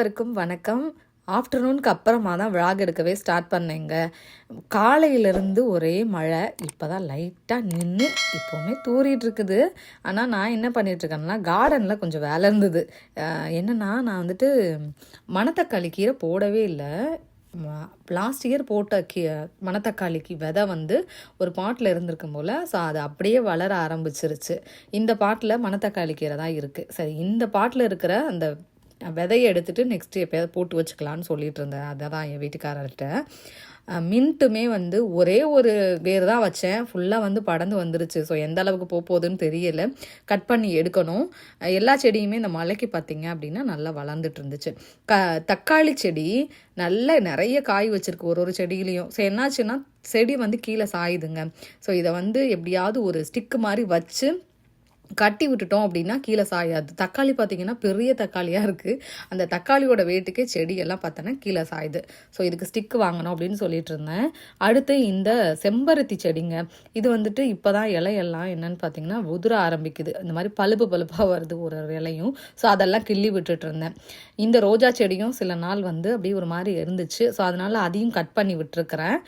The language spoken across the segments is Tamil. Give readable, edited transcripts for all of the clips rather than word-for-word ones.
எல்லாருக்கும் வணக்கம். ஆஃப்டர்நூனுக்கு அப்புறமா தான் விளாக் எடுக்கவே ஸ்டார்ட் பண்ணேங்க. காலையிலேருந்து ஒரே மழை. இப்போ தான் லைட்டாக நின்று இப்போவுமே தூறிட்டு இருக்குது. ஆனால் நான் என்ன பண்ணிகிட்ருக்கேன்னா, கார்டனில் கொஞ்சம் வேலை இருந்தது. என்னென்னா, நான் வந்துட்டு மணத்தக்காளி கீரை போடவே இல்லை. லாஸ்ட் இயர் போட்ட மணத்தக்காளிக்கு விதை வந்து ஒரு பாட்டில் இருந்திருக்கும் போல். ஸோ அது அப்படியே வளர ஆரம்பிச்சிருச்சு. இந்த பாட்டில் மணத்தக்காளி கீரை தான் இருக்குது. சரி, இந்த பாட்டில் இருக்கிற அந்த விதையை எடுத்துகிட்டு நெக்ஸ்ட்டு எப்போயாவது போட்டு வச்சுக்கலான்னு சொல்லிட்டு இருந்தேன். அதை தான் என் வீட்டுக்காரர்கிட்ட. மின்ட்டுமே வந்து ஒரே ஒரு வேர் தான் வச்சேன். ஃபுல்லாக வந்து படர்ந்து வந்துருச்சு. ஸோ எந்த அளவுக்கு போகுதுன்னு தெரியலை. கட் பண்ணி எடுக்கணும். எல்லா செடியுமே இந்த மழைக்கு பார்த்திங்க அப்படின்னா நல்லா வளர்ந்துட்டு இருந்துச்சு. தக்காளி செடி நிறைய காய் வச்சுருக்கு ஒரு செடியிலையும். ஸோ என்னாச்சுன்னா, செடி வந்து கீழே சாயுதுங்க. ஸோ இதை வந்து எப்படியாவது ஒரு ஸ்டிக்கு மாதிரி வச்சு கட்டி விட்டுட்டோம் அப்படின்னா கீழே சாயாது. தக்காளி பார்த்திங்கன்னா பெரிய தக்காளியாக இருக்குது. அந்த தக்காளியோட வெயிட்டுக்கே செடியெல்லாம் பார்த்தோன்னா கீழே சாயுது. ஸோ இதுக்கு ஸ்டிக்கு வாங்கணும் அப்படின்னு சொல்லிட்டு இருந்தேன். அடுத்து இந்த செம்பருத்தி செடிங்க. இது வந்துட்டு இப்போ தான் இலையெல்லாம் என்னென்னு பார்த்தீங்கன்னா உதிர ஆரம்பிக்குது. இந்த மாதிரி பழுப்பாக வருது ஒரு இலையும். ஸோ அதெல்லாம் கிள்ளி விட்டுட்டு இருந்தேன். இந்த ரோஜா செடியும் சில நாள் வந்து அப்படியே ஒரு மாதிரி இருந்துச்சு. ஸோ அதனால் அதையும் கட் பண்ணி விட்டுருக்குறேன்.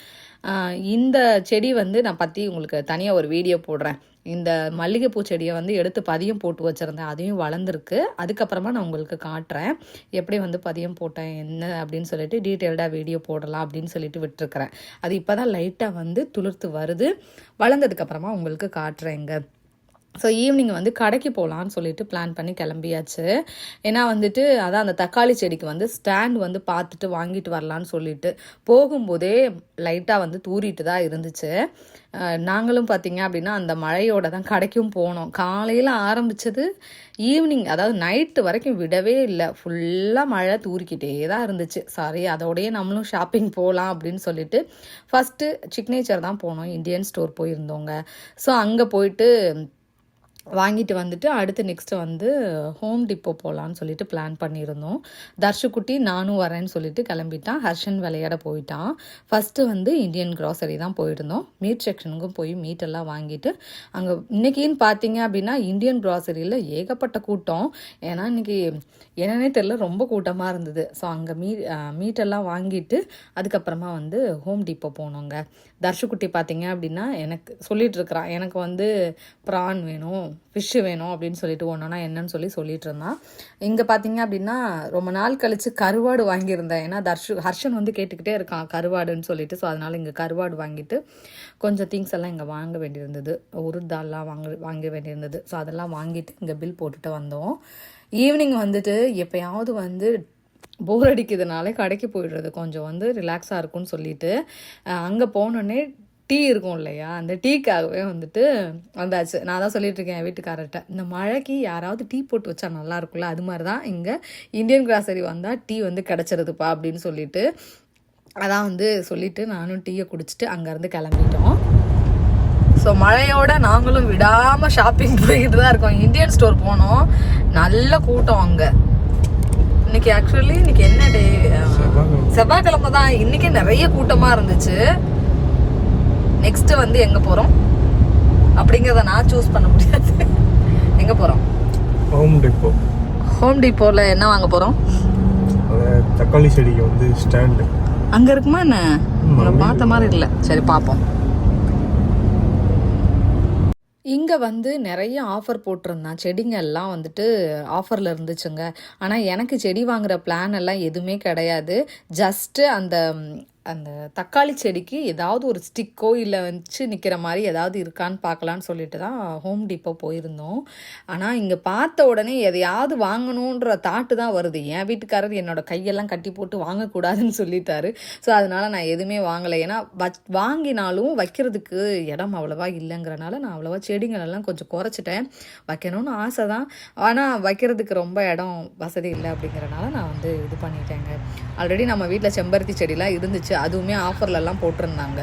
இந்த செடி வந்து நான் பற்றி உங்களுக்கு தனியாக ஒரு வீடியோ போடுறேன். இந்த மல்லிகைப்பூ செடியை வந்து எடுத்து பதியம் போட்டு வச்சுருந்தேன். அதையும் வளர்ந்துருக்கு. அதுக்கப்புறமா நான் உங்களுக்கு காட்டுறேன் எப்படி வந்து பதியம் போட்டேன் என்ன அப்படின்னு சொல்லிட்டு டீட்டெயில்டாக வீடியோ போடலாம் அப்படின்னு சொல்லிட்டு விட்டுருக்குறேன். அது இப்போ தான் லைட்டாக வந்து துளிர்த்து வருது. வளர்ந்ததுக்கப்புறமா உங்களுக்கு காட்டுறேங்க. ஸோ ஈவினிங் வந்து கடைக்கு போகலான்னு சொல்லிட்டு பிளான் பண்ணி கிளம்பியாச்சு. ஏன்னா வந்துட்டு அதான் அந்த தக்காளி செடிக்கு வந்து ஸ்டாண்ட் வந்து பார்த்துட்டு வாங்கிட்டு வரலான்னு சொல்லிட்டு போகும்போதே லைட்டாக வந்து தூரிட்டு தான் இருந்துச்சு. நாங்களும் பார்த்திங்க அப்படின்னா அந்த மழையோட தான் கடைக்கும் போனோம். காலையில் ஆரம்பித்தது ஈவினிங், அதாவது நைட்டு வரைக்கும் விடவே இல்லை. ஃபுல்லாக மழை தூரிக்கிட்டே தான் இருந்துச்சு. சாரி, அதோடையே நம்மளும் ஷாப்பிங் போகலாம் அப்படின்னு சொல்லிட்டு ஃபஸ்ட்டு சிக்னேச்சர் தான் போனோம். Indian store போயிருந்தோங்க. ஸோ அங்கே போயிட்டு வாங்கிட்டு வந்துட்டு அடுத்து நெக்ஸ்ட்டு வந்து ஹோம் டிப்போ போகலான்னு சொல்லிட்டு பிளான் பண்ணியிருந்தோம். தர்ஷுக்குட்டி நானும் வரேன்னு சொல்லிட்டு கிளம்பிட்டான். ஹர்ஷன் விளையாட போயிட்டான். ஃபஸ்ட்டு வந்து இந்தியன் க்ராசரி தான் போயிருந்தோம். மீட் செக்ஷனுக்கும் போய் மீட்டெல்லாம் வாங்கிட்டு அங்கே இன்றைக்கின்னு பார்த்தீங்க அப்படின்னா இந்தியன் க்ராசரியில் ஏகப்பட்ட கூட்டம். ஏன்னா இன்றைக்கி என்னன்னே தெரியல, ரொம்ப கூட்டமாக இருந்தது. ஸோ அங்கே மீட்டெல்லாம் வாங்கிட்டு அதுக்கப்புறமா வந்து ஹோம் டிப்போ போனோங்க. தர்ஷுக்குட்டி பார்த்தீங்க அப்படின்னா எனக்கு சொல்லிட்டு இருக்கிறான், எனக்கு வந்து ப்ரான் வேணும், ஃபிஷ்ஷு வேணும் அப்படின்னு சொல்லிட்டு ஒன்றுனா என்னன்னு சொல்லிட்டு இருந்தான். இங்கே பார்த்தீங்க அப்படின்னா ரொம்ப நாள் கழித்து கருவாடு வாங்கியிருந்தேன். ஏன்னா ஹர்ஷன் வந்து கேட்டுக்கிட்டே இருக்கான் கருவாடுன்னு சொல்லிட்டு. ஸோ அதனால் இங்கே கருவாடு வாங்கிட்டு கொஞ்சம் திங்ஸ் எல்லாம் இங்கே வாங்க வேண்டியிருந்தது. உருதாலாம் வாங்க வேண்டியிருந்தது. ஸோ அதெல்லாம் வாங்கிட்டு இங்கே பில் போட்டுட்டு வந்தோம். ஈவினிங் வந்துட்டு எப்போயாவது வந்து போர் அடிக்கிறதுனால கடைக்கு போயிடுறது கொஞ்சம் வந்து ரிலாக்ஸாக இருக்கும்னு சொல்லிட்டு அங்கே போனோடனே டீ இருக்கும் இல்லையா, அந்த டீக்காகவே வந்துட்டு வந்தாச்சு. நான் தான் சொல்லிட்டு இருக்கேன் என் வீட்டுக்காரர்கிட்ட, இந்த மழைக்கு யாராவது டீ போட்டு வச்சா நல்லா இருக்கும்ல, அது மாதிரி தான் இங்கே இந்தியன் கிராசரி வந்தால் டீ வந்து கிடச்சிருதுப்பா அப்படின்னு சொல்லிட்டு அதான் வந்து சொல்லிவிட்டு நானும் டீயை குடிச்சிட்டு அங்கேருந்து கிளம்பிட்டோம். ஸோ மழையோட நாங்களும் விடாமல் ஷாப்பிங் போய்கிட்டு தான் இருக்கோம். இந்தியன் ஸ்டோர் போனோம், நல்ல கூட்டம் அங்கே. இன்னைக்கு ஆக்சுவலி இன்னைக்கு என்ன டே, செவ்வாய்க்கிழமை தான். இன்னைக்கு நிறைய கூட்டமாக இருந்துச்சு. நெக்ஸ்ட் வந்து எங்கே போகிறோம் அப்படிங்கிறத நான் சூஸ் பண்ண முடியாது. எங்கே போகிறோம்? Home depot. ஹோம் டிப்போவில் என்ன வாங்க போகிறோம்? தக்காளி செடிக்கு வந்து ஸ்டாண்டு அங்கே இருக்குமா என்ன? பார்த்த மாதிரி இல்லை. சரி பார்ப்போம். இங்கே வந்து நிறைய ஆஃபர் போட்டிருந்தான். செடிங்கெல்லாம் வந்துட்டு ஆஃபரில் இருந்துச்சுங்க. ஆனால் எனக்கு செடி வாங்குகிற பிளான் எல்லாம் எதுவுமே கிடையாது. ஜஸ்ட்டு அந்த தக்காளி செடிக்கு ஏதாவது ஒரு ஸ்டிக்கோ இல்லை வச்சு நிற்கிற மாதிரி ஏதாவது இருக்கான்னு பார்க்கலான்னு சொல்லிட்டு தான் ஹோம் டிப்போ போயிருந்தோம். ஆனால் இங்கே பார்த்த உடனே எதையாவது வாங்கணுன்ற தாட்டு தான் வருது. என் வீட்டுக்காரர் என்னோட கையெல்லாம் கட்டி போட்டு வாங்கக்கூடாதுன்னு சொல்லிட்டாரு. ஸோ அதனால் நான் எதுவுமே வாங்கலை. ஏன்னா வாங்கினாலும் வைக்கிறதுக்கு இடம் அவ்வளோவா இல்லைங்கிறனால நான் அவ்வளோவா செடிங்களெல்லாம் கொஞ்சம் குறைச்சிட்டேன். வைக்கணும்னு ஆசை தான், ஆனால் வைக்கிறதுக்கு ரொம்ப இடம் வசதி இல்லை அப்படிங்கிறனால நான் வந்து இது பண்ணிட்டேங்க. ஆல்ரெடி நம்ம வீட்டில் செம்பருத்தி செடிலாம் இருந்துச்சு, அதுவுமே ஆஃபர்லலாம் போட்டிருந்தாங்க.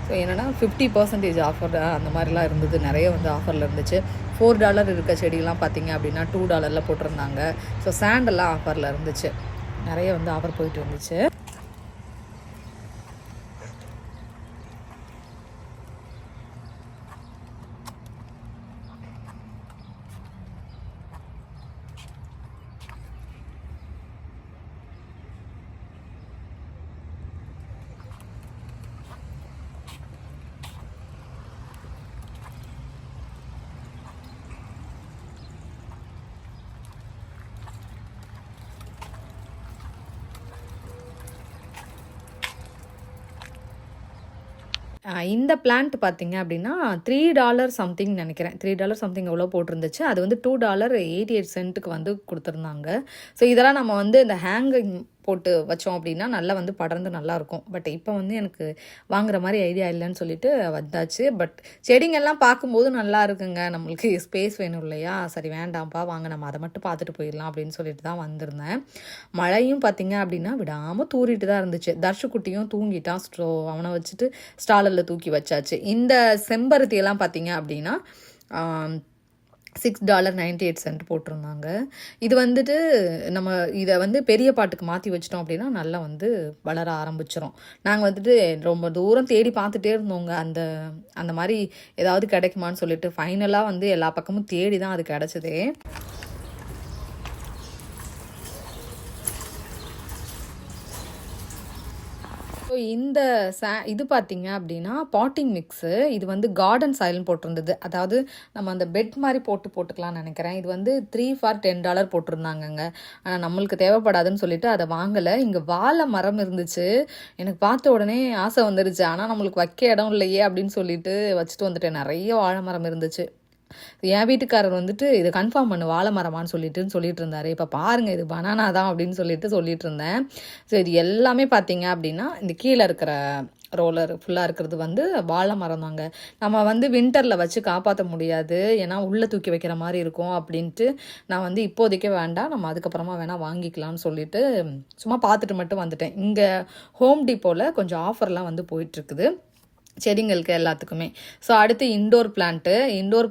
ஸோ என்னென்னா 50% ஆஃபர் அந்த மாதிரிலாம் இருந்தது. நிறைய வந்து ஆஃபரில் இருந்துச்சு. $4 இருக்க செடியெலாம் பார்த்திங்க அப்படின்னா $2 போட்டிருந்தாங்க. ஸோ சாண்டெல்லாம் ஆஃபரில் இருந்துச்சு. நிறைய வந்து ஆஃபர் போயிட்டு இருந்துச்சு. இந்த பிளான்ட் பார்த்தீங்க அப்படின்னா $3 சம்திங் நினைக்கிறேன். $3 சம்திங் எவ்வளோ போட்டிருந்துச்சு. அது வந்து $2.88 வந்து கொடுத்துருந்தாங்க. ஸோ இதெல்லாம் நம்ம வந்து இந்த ஹேங்கிங் போட்டு வச்சோம் அப்படின்னா நல்லா வந்து படர்ந்து நல்லாயிருக்கும். பட் இப்போ வந்து எனக்கு வாங்குற மாதிரி ஐடியா இல்லைன்னு சொல்லிட்டு வந்தாச்சு. பட் செடிங்கெல்லாம் பார்க்கும்போது நல்லா இருக்குங்க. நம்மளுக்கு ஸ்பேஸ் வேணும் இல்லையா? சரி வேண்டாம்ப்பா, வாங்க நம்ம அதை மட்டும் பார்த்துட்டு போயிடலாம் அப்படின்னு சொல்லிட்டு தான் வந்திருந்தேன். மழையும் பார்த்தீங்க அப்படின்னா விடாமல் தூரிட்டு தான் இருந்துச்சு. தர்ஷுக்குட்டியும் தூங்கிட்டான். அவனை வச்சுட்டு ஸ்டாலரில் தூக்கி வச்சாச்சு. இந்த செம்பருத்தியெல்லாம் பார்த்தீங்க அப்படின்னா $6.98 போட்டிருந்தாங்க. இது வந்துட்டு நம்ம இதை வந்து பெரிய பாட்டுக்கு மாற்றி வச்சிட்டோம் அப்படின்னா நல்லா வந்து வளர ஆரம்பிச்சிடும். நாங்கள் வந்துட்டு ரொம்ப தூரம் தேடி பார்த்துட்டே இருந்தோங்க அந்த மாதிரி ஏதாவது கிடைக்குமான்னு சொல்லிட்டு. ஃபைனலாக வந்து எல்லா பக்கமும் தேடி தான் அது கிடச்சிதே. ஸோ இந்த இது பார்த்தீங்க அப்படின்னா பாட்டிங் மிக்ஸு. இது வந்து கார்டன் சாயில்னு போட்டிருந்தது. அதாவது நம்ம அந்த பெட் மாதிரி போட்டுக்கலாம்னு நினைக்கிறேன். இது வந்து 3 for $10 போட்டிருந்தாங்கங்க. ஆனால் நம்மளுக்கு தேவைப்படாதுன்னு சொல்லிட்டு அதை வாங்கலை. இங்கே வாழை மரம் இருந்துச்சு. எனக்கு பார்த்த உடனே ஆசை வந்துருச்சு. ஆனால் நம்மளுக்கு வைக்க இடம் இல்லையே அப்படின்னு சொல்லிட்டு வச்சுட்டு வந்துட்டேன். நிறைய வாழை மரம் இருந்துச்சு. என் வீட்டுக்காரர் வந்துட்டு இதை கன்ஃபார்ம் பண்ணு வாழை மரமான்னு சொல்லிட்டு இருந்தாரு. இப்போ பாருங்கள் இது பனானா தான் அப்படின்னு சொல்லிட்டு இருந்தேன். ஸோ இது எல்லாமே பார்த்தீங்க அப்படின்னா இந்த கீழே இருக்கிற ரோலர் ஃபுல்லாக இருக்கிறது வந்து வாழை மரம் தாங்க. நம்ம வந்து வின்டரில் வச்சு காப்பாற்ற முடியாது, ஏன்னா உள்ளே தூக்கி வைக்கிற மாதிரி இருக்கும் அப்படின்ட்டு நான் வந்து இப்போதைக்கே வேண்டாம், நம்ம அதுக்கப்புறமா வேணால் வாங்கிக்கலாம்னு சொல்லிட்டு சும்மா பார்த்துட்டு மட்டும் வந்துட்டேன். இங்கே ஹோம் டிப்போவில் கொஞ்சம் ஆஃபர்லாம் வந்து போயிட்டுருக்குது செடிங்களுக்கு எல்லாத்துக்குமே. ஸோ அடுத்து இன்டோர்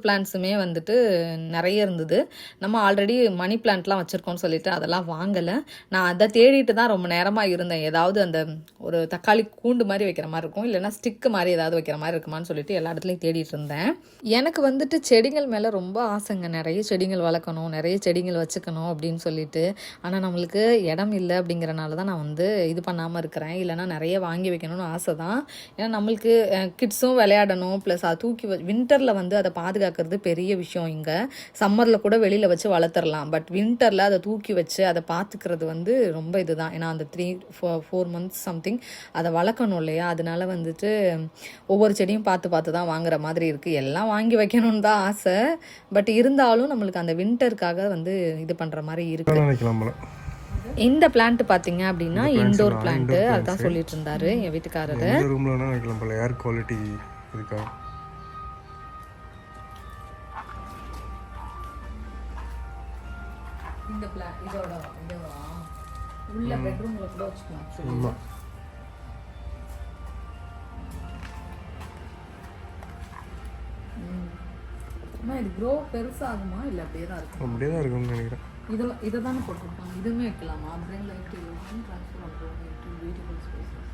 பிளான்ட்ஸுமே வந்துட்டு நிறைய இருந்தது. நம்ம ஆல்ரெடி மணி பிளான்ட்லாம் வச்சுருக்கோம்னு சொல்லிட்டு அதெல்லாம் வாங்கலை. நான் அதை தேடிட்டு தான் ரொம்ப நேரமாக இருந்தேன். ஏதாவது அந்த ஒரு தக்காளி கூண்டு மாதிரி வைக்கிற மாதிரி இருக்கும், இல்லைன்னா ஸ்டிக்கு மாதிரி ஏதாவது வைக்கிற மாதிரி இருக்குமான்னு சொல்லிட்டு எல்லா இடத்துலையும் தேடிட்டு இருந்தேன். எனக்கு வந்துட்டு செடிகள் மேலே ரொம்ப ஆசைங்க. நிறைய செடிகள் வளர்க்கணும், நிறைய செடிகள் வச்சுக்கணும் அப்படின்னு சொல்லிட்டு. ஆனால் நம்மளுக்கு இடம் இல்லை அப்படிங்கிறனால தான் நான் வந்து இது பண்ணாமல் இருக்கிறேன். இல்லைனா நிறைய வாங்கி வைக்கணும்னு ஆசை தான். ஏன்னா நம்மளுக்கு கிட்ஸும் விளையாடணும், ப்ளஸ் அதை தூக்கி வின்டரில் வந்து அதை பாதுகாக்கிறது பெரிய விஷயம். இங்கே சம்மரில் கூட வெளியில் வச்சு வளர்த்துடலாம், பட் வின்டரில் அதை தூக்கி வச்சு அதை பார்த்துக்கிறது வந்து ரொம்ப இதுதான். ஏன்னா அந்த 3-4 months சம்திங் அதை வளர்க்கணும் இல்லையா? அதனால வந்துட்டு ஒவ்வொரு செடியும் பார்த்து தான் வாங்குற மாதிரி இருக்குது. எல்லாம் வாங்கி வைக்கணும்னு தான் ஆசை, பட் இருந்தாலும் நம்மளுக்கு அந்த வின்டருக்காக வந்து இது பண்ணுற மாதிரி இருக்குது. இந்த பிளான்ட் பார்த்தீங்க அப்படின்னா இன்டோர் பிளான்ட், அதுதான் சொல்லிட்டு இருந்தாரு என் வீட்டுக்காரரு. ஏர் குவாலிட்டி இருக்கா? இந்த பிளான்ட் இதோட உள்ள பெட்ரூம்ல கூட வச்சுக்கலாம். இது க்ரோ பெருசாகுமா இல்லை அப்படியே தான் இருக்கும்? அப்படியே தான் இருக்கும்னு நினைக்கிறேன். இதை தானே போட்டிருப்பாங்க. இதுவுமே வைக்கலாமா? Bring life to transfer of beautiful spaces.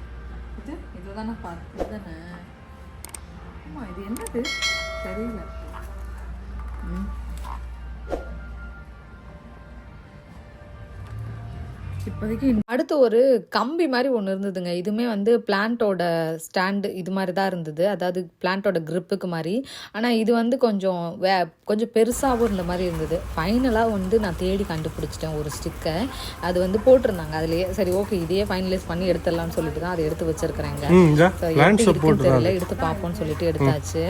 இதை தானே பார்த்து தானே. ஆமாம், இது என்னது தெரியல. இப்போதைக்கு அடுத்து ஒரு கம்பி மாதிரி ஒன்று இருந்ததுங்க. இதுவுமே வந்து பிளான்ட்டோட ஸ்டாண்டு இது மாதிரி தான் இருந்தது, அதாவது பிளான்ட்டோட க்ரிப்புக்கு மாதிரி. ஆனால் இது வந்து கொஞ்சம் பெருசாகவும் இருந்த மாதிரி இருந்தது. ஃபைனலாக வந்து நான் தேடி கண்டுபிடிச்சிட்டேன் ஒரு ஸ்டிக்கை. அது வந்து போட்டிருந்தாங்க அதுலேயே. சரி ஓகே, இதையே ஃபைனலைஸ் பண்ணி எடுத்துடலாம்னு சொல்லிட்டு தான் அதை எடுத்து வச்சிருக்கிறேங்க. தெரியல, எடுத்து பார்ப்போம்னு சொல்லிட்டு எடுத்தாச்சு.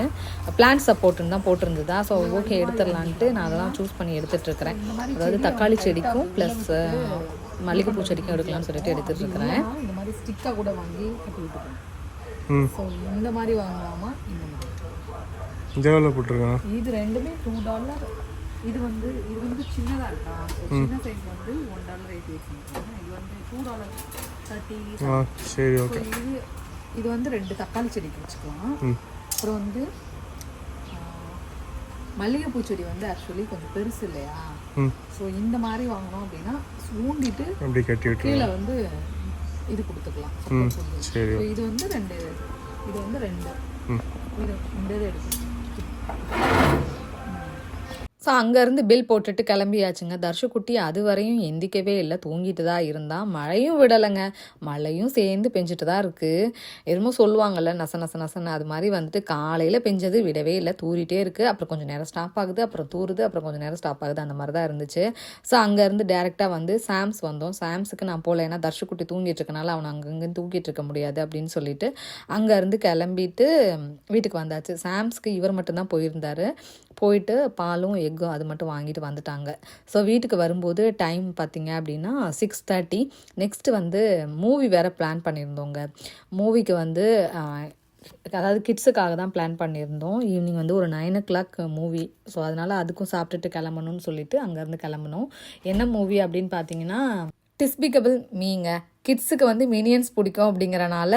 பிளான்ட் சப்போர்ட்டுன்னு தான் போட்டிருந்ததா. ஸோ ஓகே எடுத்துடலான்ட்டு நான் அதை தான் சூஸ் பண்ணி எடுத்துகிட்டு இருக்கிறேன். அதாவது தக்காளி செடிக்கும் ப்ளஸ் மல்லிகைப்பூ செடிக்கும் எடுக்கலாம்னு சொல்லிட்டு எடுத்துட்டு இருக்கிறேன். இந்த மாதிரி ஸ்டிக்காக கூட வாங்கி கட்டி விட்டுருக்கேன். ஸோ இந்த மாதிரி வாங்கலாமா? இந்த மாதிரி போட்டிருக்கேன். இது ரெண்டுமே $2. இது வந்து சின்னதாக இருக்கா? சின்ன சைஸ் வந்து $1 ரேட் வச்சுருக்காங்க. இது வந்து $2.30. சரி ஓகே. இது வந்து 2 தக்காளி செடிக்கு வச்சுக்கலாம். அப்புறம் வந்து மல்லிகைப்பூ செடி வந்து ஆக்சுவலி கொஞ்சம் பெருசு இல்லையா? ஸோ இந்த மாதிரி வாங்கணும் அப்படின்னா ஊண்டிட்டு அப்படி கட்டி விட்டு கீழே வந்து இது கொடுத்துக்கலாம். இது வந்து 2, இது வந்து 2, இது 2 எடுக்கும். ஸோ அங்கேருந்து பில் போட்டுட்டு கிளம்பியாச்சுங்க. தர்ஷுக்குட்டி அது வரையும் எந்திக்கவே இல்லை, தூங்கிட்டு தான் இருந்தான். மழையும் விடலைங்க, மழையும் சேர்ந்து பெஞ்சிட்டு தான் இருக்குது. எதுமோ சொல்லுவாங்கள்ல நச நச நசன்னு, அது மாதிரி வந்துட்டு காலையில் பெஞ்சது விடவே இல்லை, தூரிட்டே இருக்குது. அப்புறம் கொஞ்சம் நேரம் ஸ்டாப் ஆகுது, அப்புறம் தூருது, அப்புறம் கொஞ்சம் நேரம் ஸ்டாப் ஆகுது, அந்த மாதிரி தான் இருந்துச்சு. ஸோ அங்கேருந்து டேரெக்டாக வந்து சாம்ஸ் வந்தோம். சாம்ஸுக்கு நான் போகல, ஏன்னா தர்ஷுக்குட்டி தூங்கிட்டு இருக்கனால அவனை அங்கங்கே தூக்கிட்டு இருக்க முடியாது அப்படின்னு சொல்லிட்டு அங்கேருந்து கிளம்பிட்டு வீட்டுக்கு வந்தாச்சு. சாம்ஸ்க்கு இவர் மட்டும்தான் போயிருந்தார். போயிட்டு பாலும் எக்கும் அது மட்டும் வாங்கிட்டு வந்துட்டாங்க. ஸோ வீட்டுக்கு வரும்போது டைம் பார்த்திங்க அப்படின்னா 6:30. நெக்ஸ்ட்டு வந்து மூவி வேறு பிளான் பண்ணியிருந்தோங்க. மூவிக்கு வந்து அதாவது கிட்ஸுக்காக தான் பிளான் பண்ணியிருந்தோம். ஈவினிங் வந்து ஒரு 9 o'clock மூவி. ஸோ அதனால் அதுக்கும் சாப்பிட்டுட்டு கிளம்பணும்னு சொல்லிட்டு அங்கேருந்து கிளம்பணும். என்ன மூவி அப்படின்னு பார்த்தீங்கன்னா டிஸ்பிகபிள் மீங்க. கிட்ஸுக்கு வந்து மினியன்ஸ் பிடிக்கும் அப்படிங்கிறனால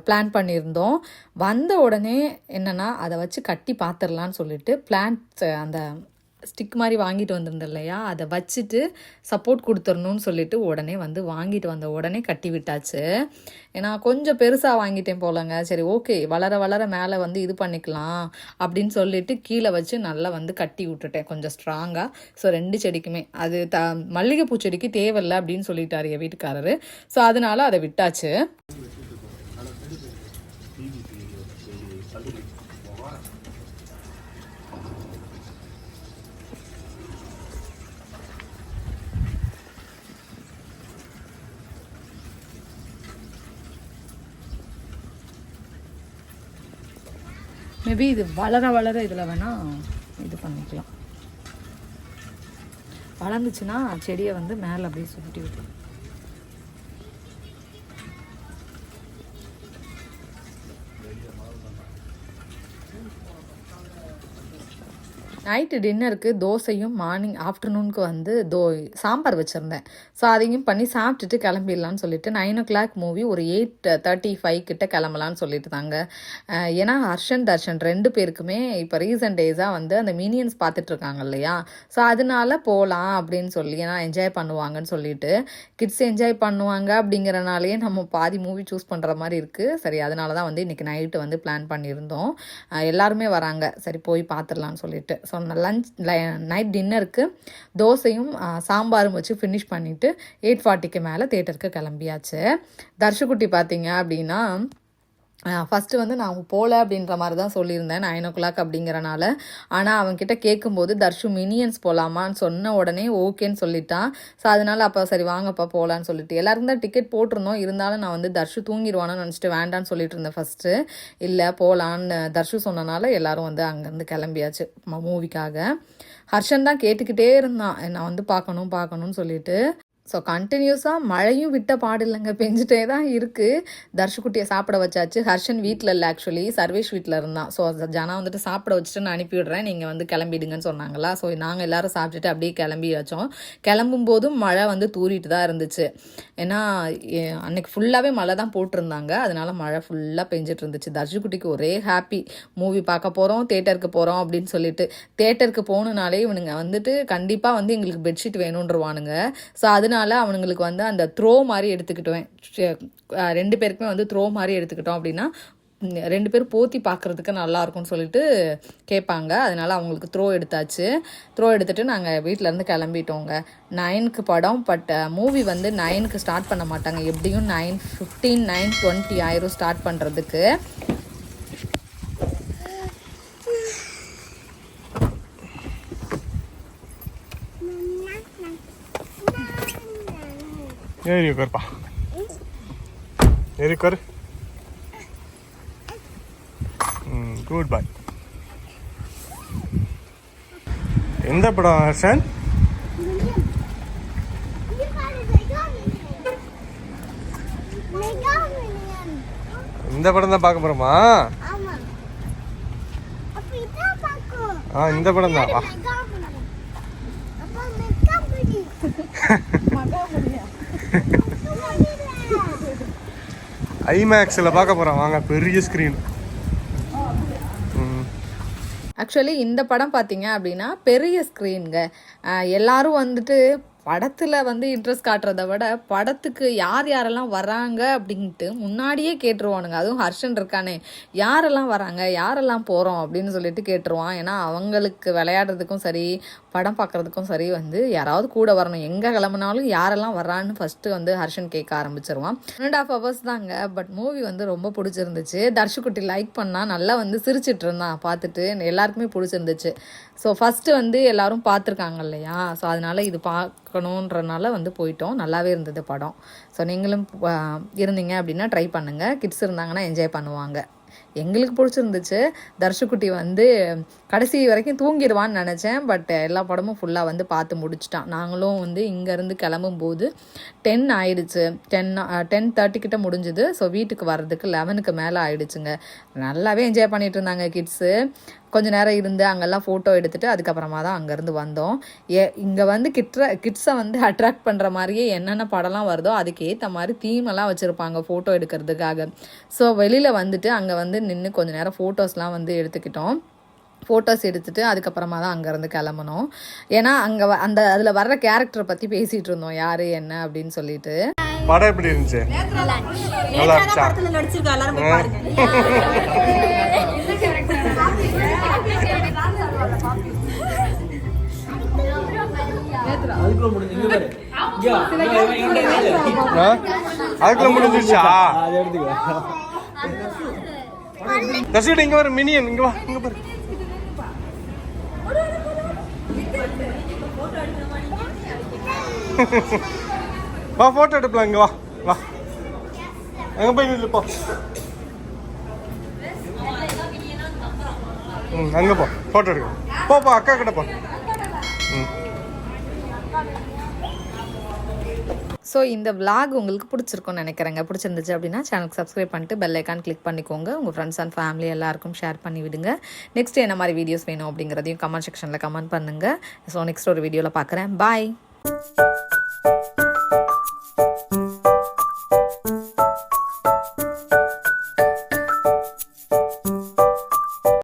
பிளான் பண்ணியிருந்தோம். வந்த உடனே என்னென்னா அதை வச்சு கட்டி பார்த்துடலான்னு சொல்லிட்டு பிளான்ட் அந்த ஸ்டிக் மாதிரி வாங்கிட்டு வந்திருந்தேன் இல்லையா, அதை வச்சுட்டு சப்போர்ட் கொடுத்துடணும்னு சொல்லிட்டு உடனே வந்து வாங்கிட்டு வந்த உடனே கட்டி விட்டாச்சு. ஏன்னா கொஞ்சம் பெருசாக வாங்கிட்டேன் போலங்க. சரி ஓகே, வளர வளர மேலே வந்து இது பண்ணிக்கலாம் அப்படின்னு சொல்லிட்டு கீழே வச்சு நல்லா வந்து கட்டி விட்டுட்டேன் கொஞ்சம் ஸ்ட்ராங்காக. ஸோ 2 செடிக்குமே அது மல்லிகைப்பூ செடிக்கு தேவையில்லை அப்படின்னு சொல்லிட்டாரு என் வீட்டுக்காரரு. ஸோ அதனால அதை விட்டாச்சு. மேபி இது வளர வளர இதில் வேணால் இது பண்ணிக்கலாம். வளர்ந்துச்சுன்னா செடியை வந்து மேலே அப்படியே சுட்டி விட்டுரும். நைட்டு டின்னருக்கு தோசையும், மார்னிங் ஆஃப்டர்நூனுக்கு வந்து சாம்பார் வச்சுருந்தேன். ஸோ அதையும் பண்ணி சாப்பிட்டுட்டு கிளம்பிடலான்னு சொல்லிட்டு 9 o'clock மூவி ஒரு 8:35 கிட்ட கிளம்பலான்னு சொல்லிட்டு தாங்க. ஏன்னா ஹர்ஷன் தர்ஷன் 2 பேருக்குமே இப்போ ரீசன்ட் டேஸாக வந்து அந்த மினியன்ஸ் பார்த்துட்ருக்காங்க இல்லையா, ஸோ அதனால போகலாம் அப்படின்னு சொல்லி, ஏன்னா என்ஜாய் பண்ணுவாங்கன்னு சொல்லிட்டு, கிட்ஸ் என்ஜாய் பண்ணுவாங்க அப்படிங்கிறனாலேயே நம்ம பாதி மூவி சூஸ் பண்ணுற மாதிரி இருக்குது. சரி அதனால தான் வந்து இன்றைக்கி நைட்டு வந்து பிளான் பண்ணியிருந்தோம். எல்லாருமே வராங்க, சரி போய் பார்த்துடலான்னு சொல்லிட்டு. ஸோ லஞ்ச் நைட் டின்னருக்கு தோசையும் சாம்பாரும் வச்சு ஃபினிஷ் பண்ணிவிட்டு 8:40க்கு மேலே தேட்டருக்கு கிளம்பியாச்சு. தர்ஷுக்குட்டி பார்த்தீங்க அப்படின்னா ஃபஸ்ட்டு வந்து நான் போகல அப்படின்ற மாதிரி தான் சொல்லியிருந்தேன் 9 o'clock அப்படிங்கிறனால. ஆனால் அவன்கிட்ட கேட்கும்போது தர்ஷு மினியன்ஸ் போகலாமான்னு சொன்ன உடனே ஓகேன்னு சொல்லிட்டான். ஸோ அதனால் அப்போ சரி வாங்கப்பா போகலான்னு சொல்லிட்டு எல்லாருக்கும் தான் டிக்கெட் போட்டிருந்தோம். இருந்தாலும் நான் வந்து தர்ஷு தூங்கிடுவானு நினச்சிட்டு வேண்டான்னு சொல்லிட்டு இருந்தேன் ஃபஸ்ட்டு. இல்லை போகலான்னு தர்ஷு சொன்னனால எல்லோரும் வந்து அங்கேருந்து கிளம்பியாச்சு மூவிக்காக. ஹர்ஷன் தான் கேட்டுக்கிட்டே இருந்தான் நான் வந்து பார்க்கணும்னு சொல்லிட்டு. ஸோ கண்டினியூஸாக மழையும் விட்ட பாடு இல்லைங்க, பெஞ்சிட்டே தான் இருக்குது. தர்ஷுக்குட்டியை சாப்பிட வச்சாச்சு. ஹர்ஷன் வீட்டில் இல்லை, ஆக்சுவலி சர்வேஷ் வீட்டில் இருந்தான். ஸோ ஜனா வந்துட்டு சாப்பிட வச்சுட்டு நான் அனுப்பிவிடுறேன், நீங்கள் வந்து கிளம்பிடுங்கன்னு சொன்னாங்களா. ஸோ நாங்கள் எல்லோரும் சாப்பிட்டுட்டு அப்படியே கிளம்பி வச்சோம். கிளம்பும்போதும் மழை வந்து தூரிட்டு தான் இருந்துச்சு. ஏன்னா அன்றைக்கி ஃபுல்லாகவே மழை தான் போட்டிருந்தாங்க, அதனால மழை ஃபுல்லாக பெஞ்சிட்டு இருந்துச்சு. தர்ஷுக்குட்டிக்கு ஒரே ஹாப்பி, மூவி பார்க்க போகிறோம், தேட்டருக்கு போகிறோம் அப்படின்னு சொல்லிட்டு. தேட்டருக்கு போகணுனாலே இவனுங்க வந்துட்டு கண்டிப்பாக வந்து எங்களுக்கு பெட்ஷீட் வேணுன்றவானுங்க. ஸோ அதனால அவனுங்களுக்கு வந்து அந்த த்ரோ மாதிரி எடுத்துக்கிட்டோம். 2 பேருக்குமே வந்து த்ரோ மாதிரி எடுத்துக்கிட்டோம் அப்படின்னா 2 பேரும் போத்தி பார்க்குறதுக்கு நல்லாயிருக்கும்னு சொல்லிட்டு கேட்பாங்க. அதனால் அவங்களுக்கு த்ரோ எடுத்தாச்சு. த்ரோ எடுத்துகிட்டு நாங்கள் வீட்டிலேருந்து கிளம்பிட்டோங்க. 9க்கு படம். பட் மூவி வந்து 9க்கு ஸ்டார்ட் பண்ண மாட்டாங்க, எப்படியும் 9:15 9:20 ஆயிரும் ஸ்டார்ட் பண்ணுறதுக்கு. ஏறி உட்காருப்பா, ஏறி உட்காரு. குட் பாய். எந்த படம் ஹர்ஷன்? இந்த படம் தான் பார்க்க போகிறோமா? இந்த படம் தான். ஐமேக்ஸில் பார்க்க போகிறோம் வாங்க, பெரிய ஸ்க்ரீன். ஆக்சுவலி இந்த படம் பார்த்தீங்க அப்படின்னா பெரிய ஸ்க்ரீனுங்க. எல்லாரும் வந்துட்டு படத்தில் வந்து இன்ட்ரெஸ்ட் காட்டுறத விட படத்துக்கு யார் யாரெல்லாம் வராங்க அப்படின்ட்டு முன்னாடியே கேட்டுருவானுங்க. அதுவும் ஹர்ஷன் இருக்கானே, யாரெல்லாம் வராங்க யாரெல்லாம் போகிறோம் அப்படின்னு சொல்லிட்டு கேட்டுருவான். ஏன்னா அவங்களுக்கு விளையாடுறதுக்கும் சரி படம் பார்க்குறதுக்கும் சரி வந்து யாராவது கூட வரணும். எங்கே கிளம்புனாலும் யாரெல்லாம் வரான்னு ஃபஸ்ட்டு வந்து ஹர்ஷன் கேட்க ஆரம்பிச்சிருவான். 1.5 hours தாங்க. பட் மூவி வந்து ரொம்ப பிடிச்சிருந்துச்சு. தர்ஷுக்குட்டி லைக் பண்ணால் நல்லா வந்து சிரிச்சிட்டு இருந்தான் பார்த்துட்டு. எல்லாருக்குமே பிடிச்சிருந்துச்சு. ஸோ ஃபஸ்ட்டு வந்து எல்லோரும் பார்த்துருக்காங்க இல்லையா, ஸோ அதனால் இது பார்க்கணுன்றனால வந்து போயிட்டோம். நல்லாவே இருந்தது படம். ஸோ நீங்களும் இருந்தீங்க அப்படின்னா ட்ரை பண்ணுங்கள். கிட்ஸ் இருந்தாங்கன்னா என்ஜாய் பண்ணுவாங்க. எங்களுக்கு பிடிச்சிருந்துச்சு. தர்ஷுக்குட்டி வந்து கடைசி வரைக்கும் தூங்கிடுவான்னு நினச்சேன். பட் எல்லா படமும் ஃபுல்லாக வந்து பார்த்து முடிச்சிட்டான். நாங்களும் வந்து இங்கேருந்து கிளம்பும்போது 10 ஆயிடுச்சு. 10:30 கிட்ட முடிஞ்சுது. ஸோ வீட்டுக்கு வர்றதுக்கு 11க்கு மேலே ஆயிடுச்சுங்க. நல்லாவே என்ஜாய் பண்ணிட்டு இருந்தாங்க கிட்ஸு. கொஞ்சம் நேரம் இருந்து அங்கெல்லாம் ஃபோட்டோ எடுத்துகிட்டு அதுக்கப்புறமா தான் அங்கேருந்து வந்தோம். இங்கே வந்து கிட்ஸை வந்து அட்ராக்ட் பண்ணுற மாதிரியே என்னென்ன படம்லாம் வருதோ அதுக்கு ஏற்ற மாதிரி தீமெல்லாம் வச்சுருப்பாங்க ஃபோட்டோ எடுக்கிறதுக்காக. ஸோ வெளியில் வந்துட்டு அங்கே வந்து நின்று கொஞ்சம் நேரம் ஃபோட்டோஸ்லாம் வந்து எடுத்துக்கிட்டோம். ஃபோட்டோஸ் எடுத்துகிட்டு அதுக்கப்புறமா தான் அங்கேருந்து கிளம்பணும். ஏன்னா அங்கே அதில் வர்ற கேரக்டரை பற்றி பேசிகிட்டு இருந்தோம், யார் என்ன அப்படின்னு சொல்லிட்டு. படம் எப்படி இருந்துச்சு? நல்லா இருந்துச்சா? அதுக்குள்ள முடிஞ்சிருச்சா? தர்ஷிட்டு இங்க வர மினியன் இங்க வா, இங்க பாரு. வா போட்டோ எடுக்கலாம். இங்க வா வா, அங்க போய் நில்லு போ. அங்க போ போட்டோ எடுக்கலாம். போ அக்கா கிட்ட போ. ஸோ இந்த vlog உங்களுக்கு பிடிச்சிருக்கும்னு நினைக்கிறேங்க. பிடிச்சிருந்துச்சு அப்படின்னா சேனலுக்கு சப்ஸ்கிரைப் பண்ணிட்டு பெல் ஐக்கான் கிளிக் பண்ணிக்கோங்க. உங்கள் ஃப்ரெண்ட்ஸ் அண்ட் ஃபேமிலி எல்லாருக்கும் ஷேர் பண்ணி விடுங்க. நெக்ஸ்ட் என்ன மாதிரி வீடியோஸ் வேணும் அப்படிங்கிறதையும் கமெண்ட் செக்ஷனில் கமெண்ட் பண்ணுங்கள். ஸோ நெக்ஸ்ட் ஒரு வீடியோவில் பார்க்குறேன். பாய்.